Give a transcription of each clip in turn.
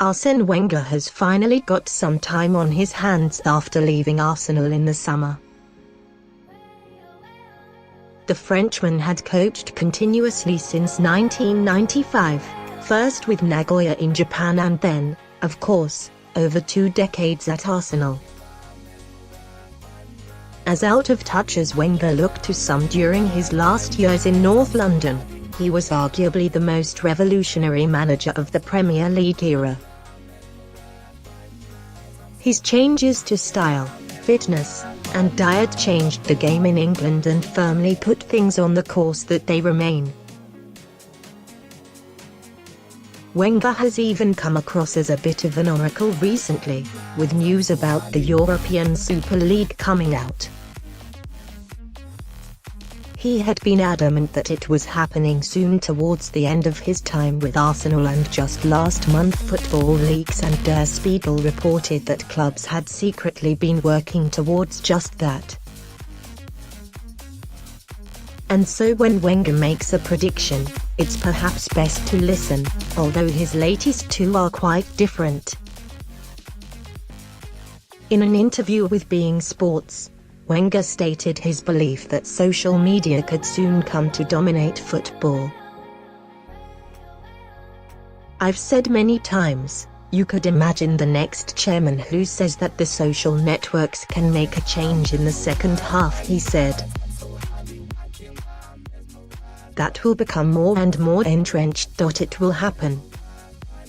Arsene Wenger has finally got some time on his hands after leaving Arsenal in the summer. The Frenchman had coached continuously since 1995, first with Nagoya in Japan and then, of course, over 2 decades at Arsenal. As out of touch as Wenger looked to some during his last years in North London, he was arguably the most revolutionary manager of the Premier League era. His changes to style, fitness, and diet changed the game in England and firmly put things on the course that they remain. Wenger has even come across as a bit of an oracle recently, with news about the European Super League coming out. He had been adamant that it was happening soon towards the end of his time with Arsenal, and just last month Football Leaks and Der Spiegel reported that clubs had secretly been working towards just that. And so when Wenger makes a prediction, it's perhaps best to listen, although his latest two are quite different. In an interview with Being Sports, Wenger stated his belief that social media could soon come to dominate football. "I've said many times, you could imagine the next chairman who says that the social networks can make a change in the second half," he said. "That will become more and more entrenched. It will happen.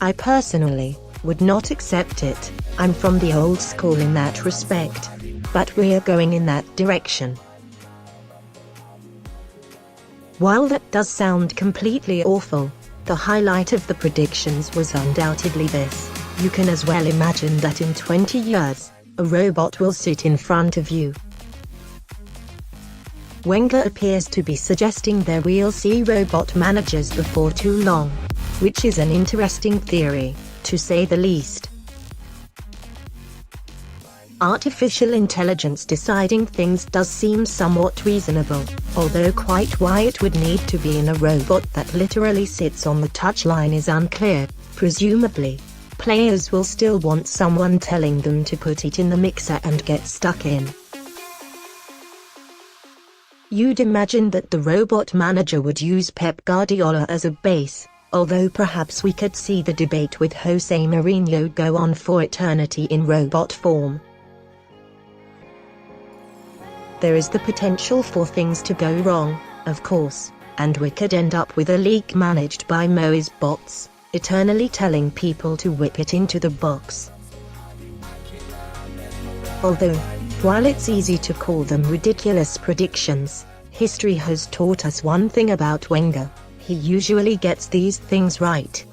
I personally would not accept it. I'm from the old school in that respect. But we're going in that direction." While that does sound completely awful, the highlight of the predictions was undoubtedly this: you can as well imagine that in 20 years, a robot will sit in front of you. Wenger appears to be suggesting that we'll see robot managers before too long, which is an interesting theory, to say the least. Artificial intelligence deciding things does seem somewhat reasonable, although quite why it would need to be in a robot that literally sits on the touchline is unclear. Presumably, players will still want someone telling them to put it in the mixer and get stuck in. You'd imagine that the robot manager would use Pep Guardiola as a base, although perhaps we could see the debate with Jose Mourinho go on for eternity in robot form. There is the potential for things to go wrong, of course, and we could end up with a league managed by Mo's bots, eternally telling people to whip it into the box. Although, while it's easy to call them ridiculous predictions, history has taught us one thing about Wenger: he usually gets these things right.